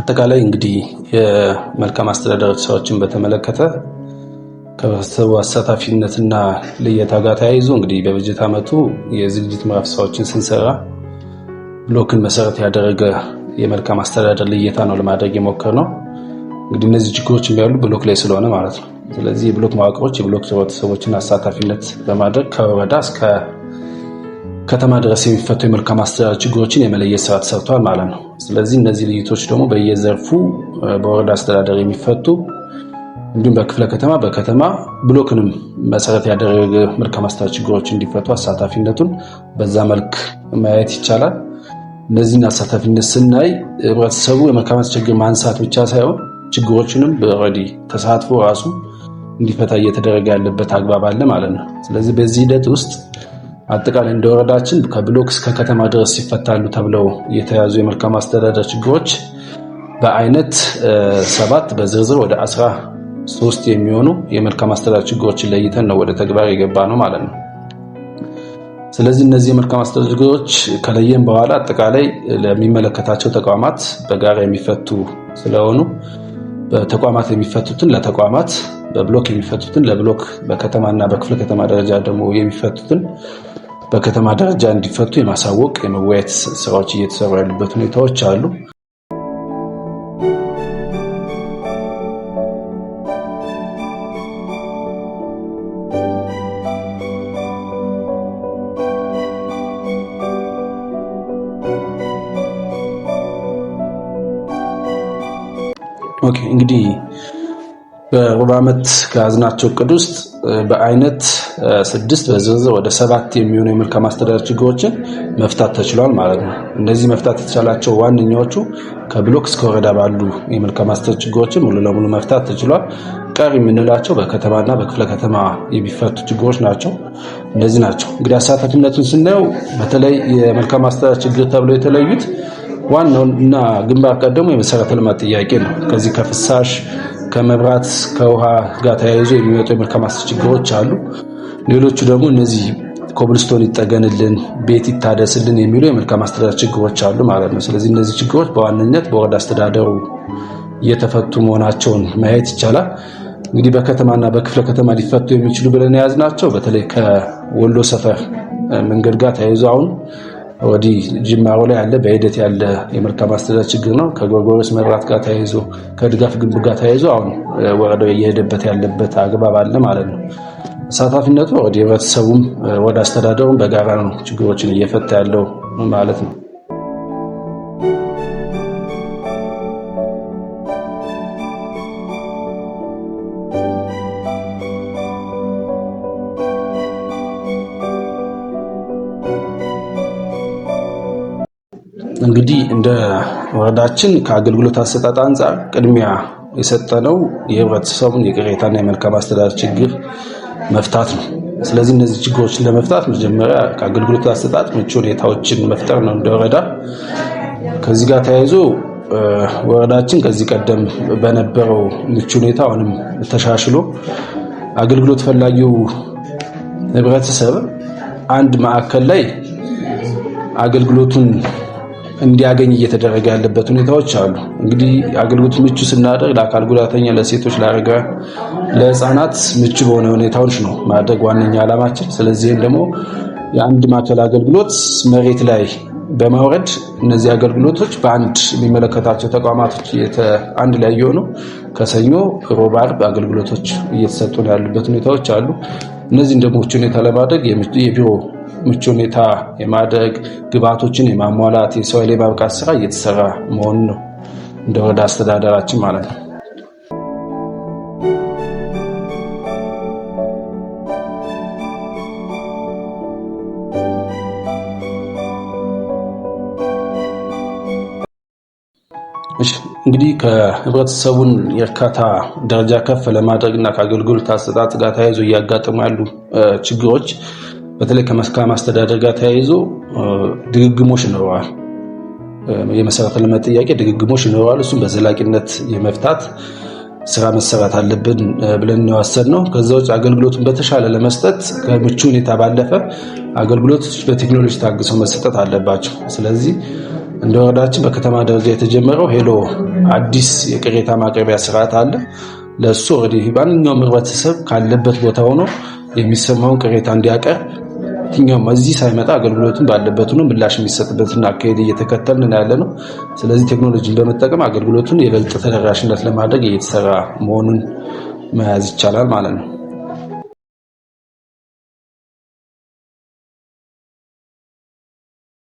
አጠቃላይ እንግዲህ የመልካም አስተዳደር ስራዎችን በተመለከተ ከህብረተሰቡ አሳታፊነትና ልየታ ጋር ተያይዞ እንግዲህ በበጀት ዓመቱ የዝግጅት ምዕራፍ ስራዎችን ስንሰራ ብሎክን መሰረት ያደረገ የመልካም አስተዳደር ልየታ ነው ለማድረግ የሞከርነው። እንግዲህ እነዚህ ችግሮች ያሉ ብሎክ ላይ ስለሆነ ማለት ነው። ስለዚህ የብሎክ መዋቅሮች የብሎክ ህብረተሰቦችን አሳታፊነት በማድረግ ከወረዳ እስከ ከተማ ድረስ የሚፈቱ የመልካም አስተዳደር ችግሮችን የመለየት ስራ ተሰርቷል ማለት ነው። ስለዚህ እነዚህ ልይቶች ደግሞ በየዘርፉ በወረዳ አስተዳደር የሚፈቱ እንዲሁም በክፍለ ከተማ በከተማ ብሎክንም መሰረት ያደረገ መልካም አስተዳደር ችግሮች እንዲፈቱ አሳታፊነቱን በዛ መልክ ማየት ይቻላል። እነዚህን አሳታፊነት ስናይ ህብረተሰቡ የመልካም አስተዳደር ችግር ማንሳት ብቻ ሳይሆን ችግሮችንም በኦልሬዲ ተሳትፎ ራሱ እንዲፈታ እየተደረገ ያለበት አግባብ አለ ማለት ነው። ስለዚህ በዚህ ሂደት ውስጥ አጠቃላይ እንደወረዳችን ከብሎክ እስከ ከተማ ድረስ ይፈታሉ ተብለው የተያዙ የመልካም አስተዳደር ችግሮች በአይነት 7 በዝርዝር ወደ 13 የሚሆኑ የመልካም አስተዳደር ችግሮችን ለይተን ነው ወደ ተግባር የገባ ነው ማለት ነው። ስለዚህ እነዚህ የመልካም አስተዳደር ችግሮች ከለየን በኋላ አጠቃላይ ለሚመለከታቸው ተቋማት በጋራ የሚፈቱ ስለሆኑ በተቋማት የሚፈቱትን ለተቋማት፣ በብሎክ የሚፈቱትን ለብሎክ፣ በከተማና በክፍለ ከተማ ደረጃ ደግሞ የሚፈቱትን በከተማ ደረጃ እንዲፈቱ የማሳወቅ የመወያየት ስራዎች እየተሰሩ ያሉበት ሁኔታዎች አሉ። ኦኬ እንግዲህ በሩብ ዓመት ከያዝናቸው እቅድ ውስጥ በአይነት 6 በዝርዝር ወደ 7 የሚሆኑ የመልካም አስተዳደር ችግሮችን መፍታት ተችሏል ማለት ነው። እነዚህ መፍታት የተቻላቸው ዋነኛዎቹ ከብሎክ እስከ ወረዳ ባሉ የመልካም አስተዳደር ችግሮችን ሙሉ ለሙሉ መፍታት ተችሏል። ቀሪ የምንላቸው በከተማና በክፍለ ከተማ የሚፈቱ ችግሮች ናቸው። እነዚህ ናቸው። እንግዲህ አሳታፊነቱን ስናየው በተለይ የመልካም አስተዳደር ችግር ተብለው የተለዩት ዋናውና ግንባር ቀደሙ የመሰረተ ልማት ጥያቄ ነው። ከዚህ ከፍሳሽ ከመብራት ከውሃ ጋር ተያይዞ የሚመጡ የመልካም አስተዳደር ችግሮች አሉ። ሌሎቹ ደግሞ እነዚህ ኮብልስቶን ይጠገንልን፣ ቤት ይታደስልን የሚሉ የመልካም አስተዳደር ችግሮች አሉ ማለት ነው። ስለዚህ እነዚህ ችግሮች በዋነኝነት በወረዳ አስተዳደሩ እየተፈቱ መሆናቸውን ማየት ይቻላል። እንግዲህ በከተማና በክፍለ ከተማ ሊፈቱ የሚችሉ ብለን የያዝናቸው በተለይ ከወሎ ሰፈር መንገድ ጋር ተያይዞ አሁን ወዲህ ጅማሮ ላይ ያለ በሂደት ያለ የመልካም አስተዳደር ችግር ነው። ከጎርጎሮስ መብራት ጋር ተያይዞ ከድጋፍ ግንብ ጋር ተያይዞ አሁን ወረዳው እየሄደበት ያለበት አግባብ አለ ማለት ነው። ተሳታፊነቱ ወደ ህብረተሰቡም ወደ አስተዳደሩም በጋራ ነው ችግሮችን እየፈታ ያለው ማለት ነው። እንግዲህ እንደ ወረዳችን ከአገልግሎት አሰጣጥ አንጻር ቅድሚያ የሰጠነው የህብረተሰቡን የቅሬታና የመልካም አስተዳደር ችግር መፍታት ነው። ስለዚህ እነዚህ ችግሮችን ለመፍታት መጀመሪያ ከአገልግሎት አሰጣጥ ምቹ ሁኔታዎችን መፍጠር ነው እንደ ወረዳ። ከዚህ ጋር ተያይዞ ወረዳችን ከዚህ ቀደም በነበረው ምቹ ሁኔታ አሁንም ተሻሽሎ አገልግሎት ፈላጊው ህብረተሰብ አንድ ማዕከል ላይ አገልግሎቱን እንዲያገኝ እየተደረገ ያለበት ሁኔታዎች አሉ። እንግዲህ አገልግሎት ምቹ ስናደርግ ለአካል ጉዳተኛ፣ ለሴቶች፣ ለአረጋውያን፣ ለህፃናት ምቹ በሆነ ሁኔታዎች ነው ማድረግ ዋነኛ ዓላማችን። ስለዚህም ደግሞ የአንድ ማዕከል አገልግሎት መሬት ላይ በማውረድ እነዚህ አገልግሎቶች በአንድ የሚመለከታቸው ተቋማቶች አንድ ላይ የሆኑ ከሰኞ ሮብ፣ ዓርብ አገልግሎቶች እየተሰጡ ያሉበት ሁኔታዎች አሉ። እነዚህን ደግሞ ምቹ ሁኔታ ለማድረግ የቢሮ ምቹ ሁኔታ የማድረግ ግብዓቶችን የማሟላት የሰው ኃይል የማብቃት ስራ እየተሰራ መሆኑን ነው እንደ ወረዳ አስተዳደራችን ማለት ነው። እንግዲህ ከህብረተሰቡን የእርካታ ደረጃ ከፍ ለማድረግና ከአገልግሎት አሰጣጥ ጋር ተያይዞ እያጋጠሙ ያሉ ችግሮች በተለይ ከመልካም አስተዳደር ጋር ተያይዞ ድግግሞሽ ይኖረዋል። የመሰረተ ልማት ጥያቄ ድግግሞሽ ይኖረዋል። እሱም በዘላቂነት የመፍታት ስራ መሰራት አለብን ብለን ነው ያሰብነው። ከዛ ውጭ አገልግሎቱን በተሻለ ለመስጠት ከምቹ ሁኔታ ባለፈ አገልግሎቶች በቴክኖሎጂ ታግዘው መሰጠት አለባቸው። ስለዚህ እንደ ወረዳችን በከተማ ደረጃ የተጀመረው ሄሎ አዲስ የቅሬታ ማቅረቢያ ስርዓት አለ። ለሱ ኦልሬዲ ማንኛውም ህብረተሰብ ካለበት ቦታ ሆኖ የሚሰማውን ቅሬታ እንዲያቀርብ የትኛውም እዚህ ሳይመጣ አገልግሎቱን ባለበት ሆኖ ምላሽ የሚሰጥበትና አካሄድ እየተከተልን ያለነው። ስለዚህ ቴክኖሎጂን በመጠቀም አገልግሎቱን የበለጠ ተደራሽነት ለማድረግ እየተሰራ መሆኑን መያዝ ይቻላል ማለት ነው።